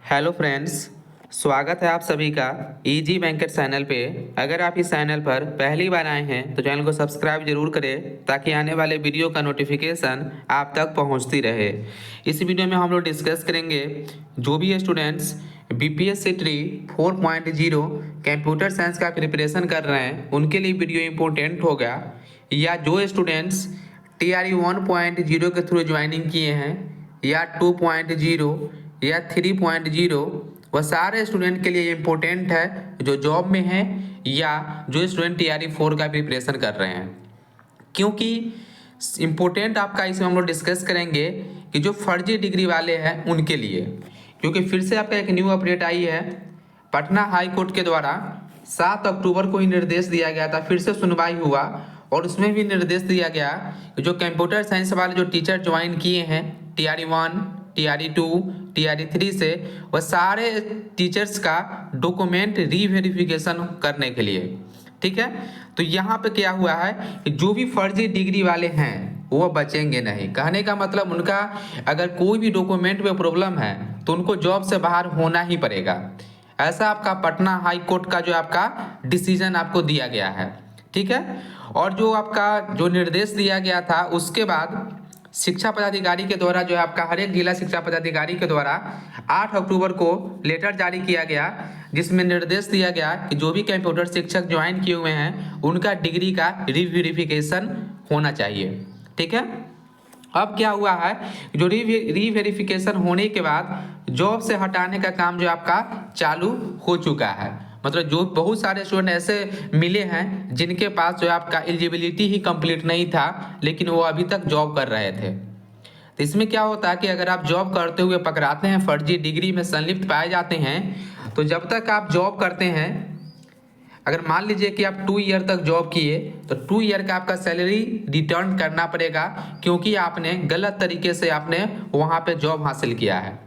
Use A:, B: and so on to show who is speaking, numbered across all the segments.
A: Hello friends, स्वागत है आप सभी का इजी बैंकर चैनल पे। अगर आप इस चैनल पर पहली बार आए हैं तो चैनल को सब्सक्राइब जरूर करें ताकि आने वाले वीडियो का नोटिफिकेशन आप तक पहुंचती रहे। इस वीडियो में हम लोग डिस्कस करेंगे जो भी students BPSC tree 4.0 computer science का प्रिपरेशन कर रहे हैं उनके लिए वीडियो इम्पोर्टेंट होगा, या जो स्टूडेंट्स TRE 1.0 के थ्रू ज्वाइनिंग किए हैं या 2.0 या 3.0, वह सारे स्टूडेंट के लिए इम्पोर्टेंट है जो जॉब में है या जो स्टूडेंट TRE 4 का प्रिपरेशन कर रहे हैं। क्योंकि इम्पोर्टेंट आपका इसमें हम लोग डिस्कस करेंगे कि जो फर्जी डिग्री वाले हैं उनके लिए, क्योंकि फिर से आपका एक न्यू अपडेट आई है। पटना हाई कोर्ट के द्वारा 7 अक्टूबर को ही निर्देश दिया गया था, फिर से सुनवाई हुआ और उसमें भी निर्देश दिया गया कि जो कंप्यूटर साइंस वाले जो टीचर ज्वाइन किए हैं TRE 1, TRE 2, TRE 3 से, वह सारे टीचर्स का डॉक्यूमेंट रीवेरिफिकेशन करने के लिए, ठीक है। तो यहाँ पे क्या हुआ है कि जो भी फर्जी डिग्री वाले हैं वो बचेंगे नहीं। कहने का मतलब उनका अगर कोई भी डॉक्यूमेंट में प्रॉब्लम है तो उनको जॉब से बाहर होना ही पड़ेगा। ऐसा आपका पटना हाई कोर्ट का जो आपका डिसीजन आपको दिया गया है, ठीक है। और जो आपका जो निर्देश दिया गया था उसके बाद शिक्षा पदाधिकारी के द्वारा जो है आपका हर एक जिला शिक्षा पदाधिकारी के द्वारा 8 अक्टूबर को लेटर जारी किया गया, जिसमें निर्देश दिया गया कि जो भी कंप्यूटर शिक्षक ज्वाइन किए हुए हैं उनका डिग्री का रीवेरिफिकेशन होना चाहिए, ठीक है। अब क्या हुआ है, जो रीवेरिफिकेशन होने के बाद जॉब से हटाने का काम जो आपका चालू हो चुका है। मतलब जो बहुत सारे स्टूडेंट ऐसे मिले हैं जिनके पास जो आपका एलिजिबिलिटी ही कंप्लीट नहीं था लेकिन वो अभी तक जॉब कर रहे थे। तो इसमें क्या होता है कि अगर आप जॉब करते हुए पकड़ाते हैं, फर्जी डिग्री में संलिप्त पाए जाते हैं, तो जब तक आप जॉब करते हैं, अगर मान लीजिए कि आप 2 ईयर तक जॉब किए तो 2 ईयर का आपका सैलरी रिटर्न करना पड़ेगा, क्योंकि आपने गलत तरीके से आपने वहाँ पे जॉब हासिल किया है,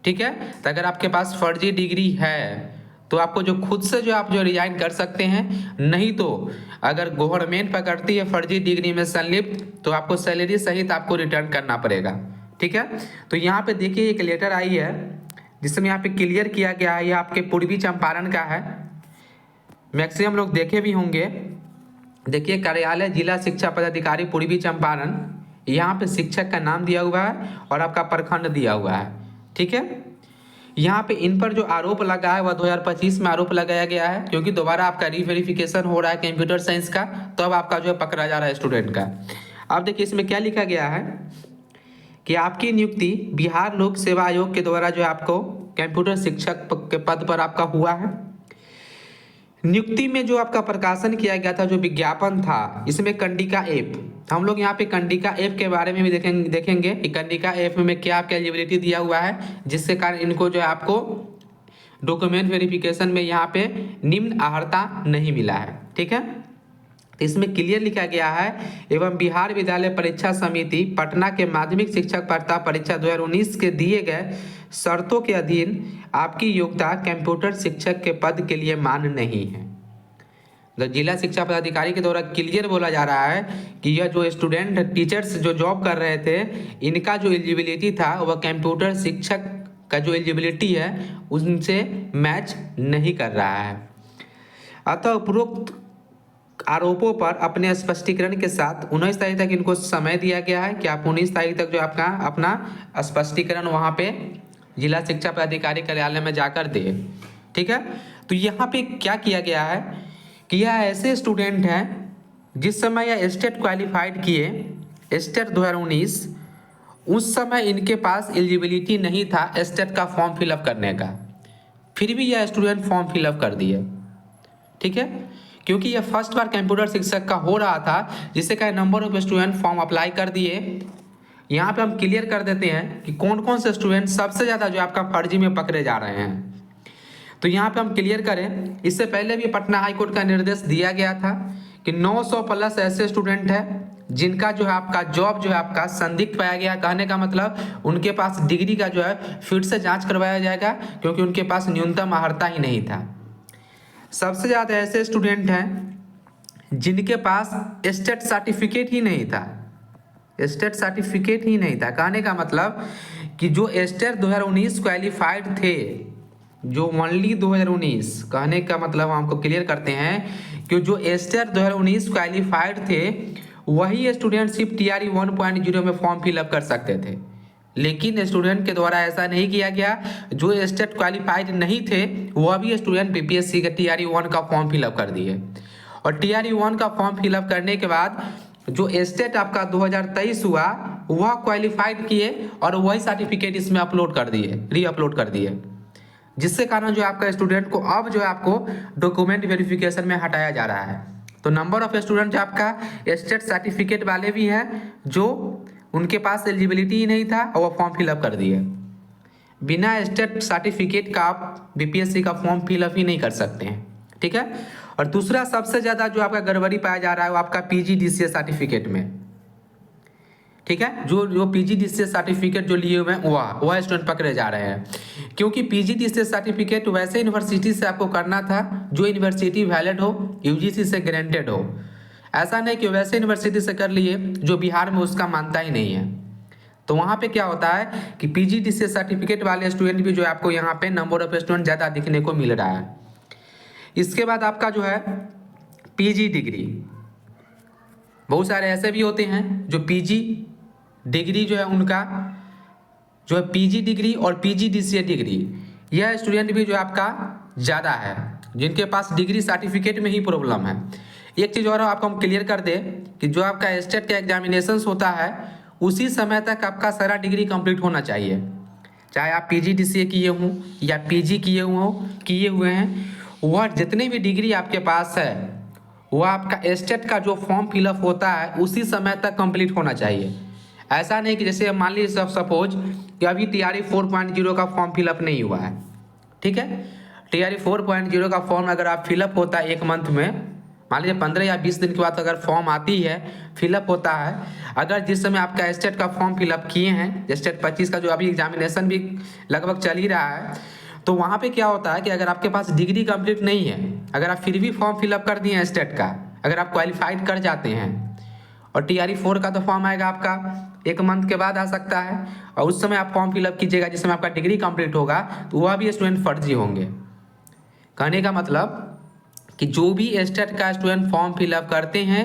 A: ठीक है। तो अगर आपके पास फर्जी डिग्री है तो आपको जो खुद से जो आप जो रिजाइन कर सकते हैं, नहीं तो अगर गवर्नमेंट पकड़ती है फर्जी डिग्री में संलिप्त तो आपको सैलरी सहित आपको रिटर्न करना पड़ेगा, ठीक है। तो यहाँ पे देखिए एक लेटर आई है जिसमें यहाँ पे क्लियर किया गया है, ये आपके पूर्वी चंपारण का है, मैक्सिमम लोग देखे भी होंगे। देखिए कार्यालय जिला शिक्षा पदाधिकारी पूर्वी चंपारण, यहाँ पे शिक्षक का नाम दिया हुआ है और आपका प्रखंड दिया हुआ है, ठीक है। यहाँ पे इन पर जो आरोप लगा है वह 2025 में आरोप लगाया गया है, क्योंकि दोबारा आपका रीवेरिफिकेशन हो रहा है कंप्यूटर साइंस का, तो अब आपका जो है पकड़ा जा रहा है स्टूडेंट का। अब देखिए इसमें क्या लिखा गया है कि आपकी नियुक्ति बिहार लोक सेवा आयोग के द्वारा जो है आपको कंप्यूटर शिक्षक के पद पर आपका हुआ है। नियुक्ति में जो आपका प्रकाशन किया गया था, जो विज्ञापन था, इसमें कंडिका ऐप, हम लोग यहाँ पे कंडिका ऐप के बारे में भी देखेंगे कि कंडिका ऐप में क्या आपका एलिजिबिलिटी दिया हुआ है, जिससे कारण इनको जो है आपको डॉक्यूमेंट वेरिफिकेशन में यहाँ पे निम्न अर्हता नहीं मिला है, ठीक है। तो इसमें क्लियर लिखा गया है, एवं बिहार विद्यालय परीक्षा समिति पटना के माध्यमिक शिक्षक पात्रता परीक्षा 2019 के दिए गए शर्तों के अधीन आपकी योग्यता कंप्यूटर शिक्षक के पद के लिए मान्य नहीं है। तो जिला शिक्षा पदाधिकारी के द्वारा क्लियर बोला जा रहा है कि यह जो स्टूडेंट टीचर्स जो जॉब कर रहे थे, इनका जो एलिजिबिलिटी था वह कंप्यूटर शिक्षक का जो एलिजिबिलिटी है उनसे मैच नहीं कर रहा है। अतः उपरोक्त आरोपों पर अपने स्पष्टीकरण के साथ 19 तारीख तक इनको समय दिया गया है कि आप 19 तारीख तक जो आपका अपना स्पष्टीकरण वहाँ पे जिला शिक्षा पदाधिकारी कार्यालय में जाकर दे, ठीक है। तो यहाँ पे क्या किया गया है कि यह ऐसे स्टूडेंट हैं जिस समय यह स्टेट क्वालिफाइड किए स्टेट 2019, उस समय इनके पास एलिजिबिलिटी नहीं था स्टेट का फॉर्म फिलअप करने का, फिर भी यह स्टूडेंट फॉर्म फिलअप कर दिए, ठीक है। क्योंकि यह फर्स्ट बार कंप्यूटर शिक्षक का हो रहा था, जिससे का number of student form apply कर दिए। यहाँ पे हम क्लियर कर देते हैं कि कौन कौन से स्टूडेंट सबसे ज़्यादा जो आपका फर्जी में पकड़े जा रहे हैं। तो यहाँ पे हम क्लियर करें, इससे पहले भी पटना हाई कोर्ट का निर्देश दिया गया था कि 900 प्लस ऐसे स्टूडेंट हैं जिनका जो है आपका जॉब जो है आपका संदिग्ध पाया गया। कहने का मतलब उनके पास डिग्री का जो है फिर से जाँच करवाया जाएगा, क्योंकि उनके पास न्यूनतम अर्हता ही नहीं था। सबसे ज़्यादा ऐसे स्टूडेंट हैं जिनके पास स्टेट सर्टिफिकेट ही नहीं था, स्टेट सर्टिफिकेट ही नहीं था। कहने का मतलब कि जो एस्टेट 2019 क्वालिफाइड थे, जो ओनली 2019, कहने का मतलब हम आपको क्लियर करते हैं कि जो एस्टेट 2019 क्वालिफाइड थे वही स्टूडेंट सिर्फ TRE 1.0 में फॉर्म फिलअप कर सकते थे। लेकिन स्टूडेंट के द्वारा ऐसा नहीं किया गया, जो एस्टेट क्वालिफाइड नहीं थे वह भी स्टूडेंट BPSC के TRE 1 का फॉर्म फिलअप कर दिए। और TRE 1 का फॉर्म फिलअप करने के बाद जो एस्टेट आपका 2023 हुआ वह क्वालिफाइड किए और वही सर्टिफिकेट इसमें अपलोड कर दिए, री अपलोड कर दिए, जिससे कारण जो आपका स्टूडेंट को अब जो है आपको डॉक्यूमेंट वेरिफिकेशन में हटाया जा रहा है। तो नंबर ऑफ स्टूडेंट जो आपका एस्टेट सर्टिफिकेट वाले भी हैं जो उनके पास एलिजिबिलिटी ही नहीं था और वो फॉर्म फिलअप कर दिए। बिना एस्टेट सर्टिफिकेट का आप BPSC का फॉर्म फिलअप ही नहीं कर सकते हैं, ठीक है। और दूसरा सबसे ज़्यादा जो आपका गड़बड़ी पाया जा रहा है वो आपका PGDCA सर्टिफिकेट में, ठीक है। जो PGDCA सर्टिफिकेट जो लिए हुए हैं वह स्टूडेंट पकड़े जा रहे हैं, क्योंकि PGDCA सर्टिफिकेट वैसे यूनिवर्सिटी से आपको करना था जो यूनिवर्सिटी वैलिड हो, UGC से ग्रांटेड हो। ऐसा नहीं कि वैसे यूनिवर्सिटी से कर लिए जो बिहार में उसका मानता ही नहीं है। तो वहाँ पे क्या होता है कि PGDCA सर्टिफिकेट वाले स्टूडेंट भी जो है आपको यहाँ पे नंबर ऑफ स्टूडेंट ज़्यादा दिखने को मिल रहा है। इसके बाद आपका जो है PG डिग्री, बहुत सारे ऐसे भी होते हैं जो PG डिग्री जो है उनका जो है PG डिग्री और PGDCA डिग्री, यह स्टूडेंट भी जो है आपका ज़्यादा है, जिनके पास डिग्री सर्टिफिकेट में ही प्रॉब्लम है। एक चीज़ और आपको हम क्लियर कर दें कि जो आपका एस्टेट का एग्जामिनेशन होता है उसी समय तक आपका सारा डिग्री कंप्लीट होना चाहिए, चाहे आप PGDCA किए हों या PG किए हुए हैं, वह जितने भी डिग्री आपके पास है वह आपका एस्टेट का जो फॉर्म फिलअप होता है उसी समय तक कंप्लीट होना चाहिए। ऐसा नहीं कि जैसे मान लीजिए सपोज कि अभी TRE 4.0 का फॉर्म फिलअप नहीं हुआ है, ठीक है। TRE 4.0 का फॉर्म अगर आप फिलअप होता है एक मंथ में, मान लीजिए 15 या 20 दिन के बाद अगर फॉर्म आती है फिलअप होता है, अगर जिस समय आपका एस्टेट का फॉर्म फिलअप किए हैं, एस्टेट 25 का जो अभी एग्जामिनेशन भी लगभग चल ही रहा है, तो वहाँ पे क्या होता है कि अगर आपके पास डिग्री कंप्लीट नहीं है, अगर आप फिर भी फॉर्म फिलअप कर दिए एस्टेट का, अगर आप क्वालिफाइड कर जाते हैं और TRE 4 का तो फॉर्म आएगा आपका एक मंथ के बाद आ सकता है, और उस समय आप फॉर्म फिलअप कीजिएगा जिस समय आपका डिग्री कंप्लीट होगा, तो वह भी स्टूडेंट फर्जी होंगे। कहने का मतलब कि जो भी एस्टेट का स्टूडेंट फॉर्म फिलअप करते हैं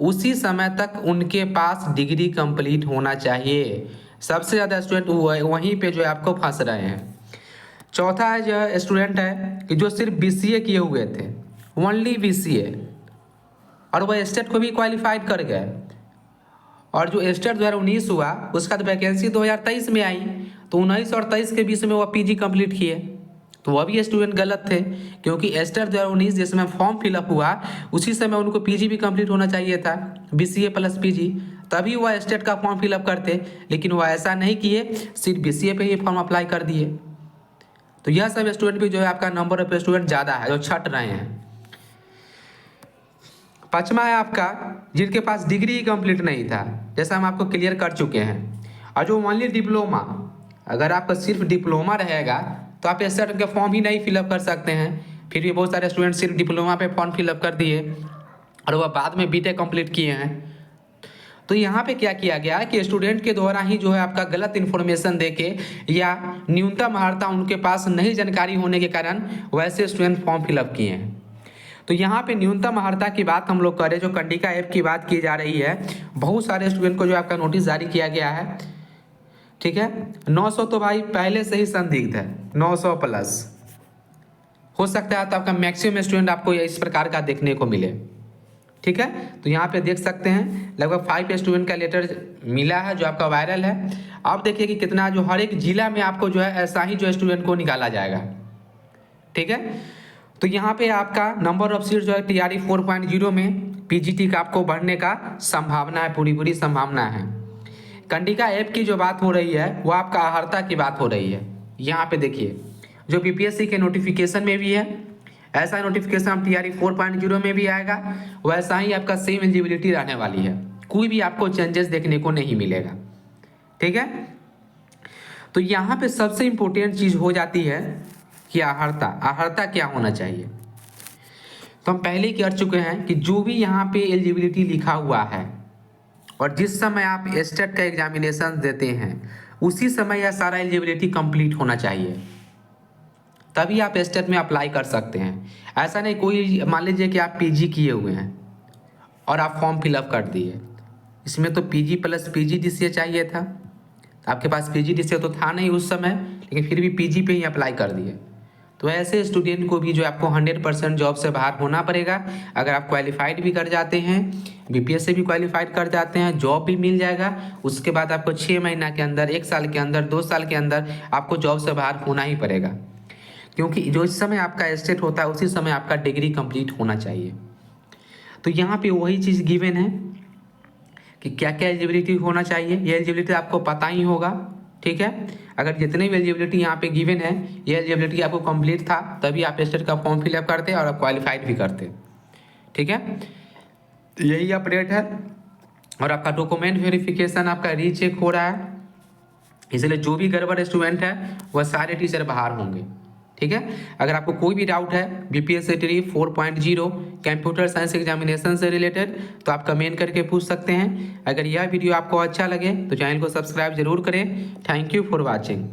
A: उसी समय तक उनके पास डिग्री कंप्लीट होना चाहिए। सबसे ज़्यादा स्टूडेंट वहीं पे जो है आपको फंस रहे हैं। चौथा है जो स्टूडेंट है कि जो सिर्फ BCA किए हुए थे, ओनली BCA, और वह एस्टेट को भी क्वालिफाइड कर गए, और जो एस्टेट 2019 हुआ उसका तो वैकेंसी 2023 में आई, तो 19 और 23 के बीच में वह PG कंप्लीट किए, तो वह भी स्टूडेंट गलत थे, क्योंकि एस्टेट 2019 जिसमें फॉर्म फिलअप हुआ उसी समय उनको PG भी कंप्लीट होना चाहिए था, BCA प्लस PG, तभी वह एस्टेट का फॉर्म फिलअप करते, लेकिन वह ऐसा नहीं किए, सिर्फ BCA पे ही फॉर्म अप्लाई कर दिए। तो यह सब स्टूडेंट भी जो है आपका नंबर ऑफ स्टूडेंट ज़्यादा है जो छट रहे हैं। पांचवा है आपका जिनके पास डिग्री ही कंप्लीट नहीं था, जैसा हम आपको क्लियर कर चुके हैं। और जो ओनली डिप्लोमा, अगर आपका सिर्फ डिप्लोमा रहेगा तो आप एस्टेट के फॉर्म ही नहीं फिलअप कर सकते हैं। फिर भी बहुत सारे स्टूडेंट सिर्फ डिप्लोमा पे फॉर्म फिलअप कर दिए और वह बाद में BTech कंप्लीट किए हैं। तो यहाँ पे क्या किया गया कि स्टूडेंट के द्वारा ही जो है आपका गलत इन्फॉर्मेशन देके या न्यूनतम अर्हता उनके पास नहीं जानकारी होने के कारण वैसे स्टूडेंट फॉर्म फिलअप किए हैं। तो यहाँ पे न्यूनतम अर्हता की बात हम लोग करें, जो कंडिका ऐप की बात की जा रही है, बहुत सारे स्टूडेंट को जो आपका नोटिस जारी किया गया है, ठीक है। 900 तो भाई पहले से ही संदिग्ध है, 900 प्लस हो सकता है, तो आपका मैक्सिमम स्टूडेंट आपको इस प्रकार का देखने को मिले, ठीक है। तो यहाँ पे देख सकते हैं लगभग 5 स्टूडेंट का लेटर मिला है जो आपका वायरल है। आप देखिए कि कितना जो हर एक जिला में आपको जो है ऐसा ही जो स्टूडेंट को निकाला जाएगा, ठीक है। तो यहाँ पे आपका नंबर ऑफ सीट जो है TRE 4.0 में PGT का आपको बढ़ने का संभावना है, पूरी संभावना है। कंडिका ऐप की जो बात हो रही है वो आपका अर्हता की बात हो रही है। यहाँ पे देखिए जो BPSC के नोटिफिकेशन में भी है, ऐसा नोटिफिकेशन आप TRE 4.0 में भी आएगा, वैसा ही आपका सेम एलिजिबिलिटी रहने वाली है, कोई भी आपको चेंजेस देखने को नहीं मिलेगा, ठीक है। तो यहाँ पे सबसे इम्पोर्टेंट चीज़ हो जाती है कि अर्हता क्या होना चाहिए। तो हम पहले ही कर चुके हैं कि जो भी यहाँ पे एलिजिबिलिटी लिखा हुआ है और जिस समय आप एस्टेट का एग्जामिनेशन देते हैं उसी समय यह सारा एलिजिबिलिटी कंप्लीट होना चाहिए, तभी आप स्टेट में अप्लाई कर सकते हैं। ऐसा नहीं कोई मान लीजिए कि आप पीजी किए हुए हैं और आप फॉर्म फिलअप कर दिए, इसमें तो पीजी प्लस पीजीडीसीए चाहिए था, आपके पास पीजीडीसीए तो था नहीं उस समय, लेकिन फिर भी पीजी पे ही अप्लाई कर दिए। तो ऐसे स्टूडेंट को भी जो आपको 100% जॉब से बाहर होना पड़ेगा। अगर आप क्वालिफाइड भी कर जाते हैं, बीपीएस से भी क्वालिफाइड कर जाते हैं, जॉब भी मिल जाएगा, उसके बाद आपको 6 महीना के अंदर, 1 साल के अंदर, 2 साल के अंदर आपको जॉब से बाहर होना ही पड़ेगा, क्योंकि जो इस समय आपका स्टेट होता है उसी समय आपका डिग्री कंप्लीट होना चाहिए। तो यहाँ पे वही चीज़ गिवन है कि क्या क्या एलिजिबिलिटी होना चाहिए। ये एलिजिबिलिटी आपको पता ही होगा, ठीक है। अगर जितने भी एलिजिबिलिटी यहाँ पे गिवन है, ये एलिजिबिलिटी आपको कंप्लीट था तभी आप स्टेट का फॉर्म फिलअप करते और आप क्वालिफाइड भी करते, ठीक है। यही अपडेट है। और आपका डॉक्यूमेंट वेरिफिकेशन आपका रीचेक हो रहा है, इसलिए जो भी गड़बड़ स्टूडेंट है वह सारे टीचर बाहर होंगे, ठीक है। अगर आपको कोई भी डाउट है बीपीएससी 4.0 कंप्यूटर साइंस एग्जामिनेशन से रिलेटेड, तो आप कमेंट करके पूछ सकते हैं। अगर यह वीडियो आपको अच्छा लगे तो चैनल को सब्सक्राइब जरूर करें। Thank you for watching.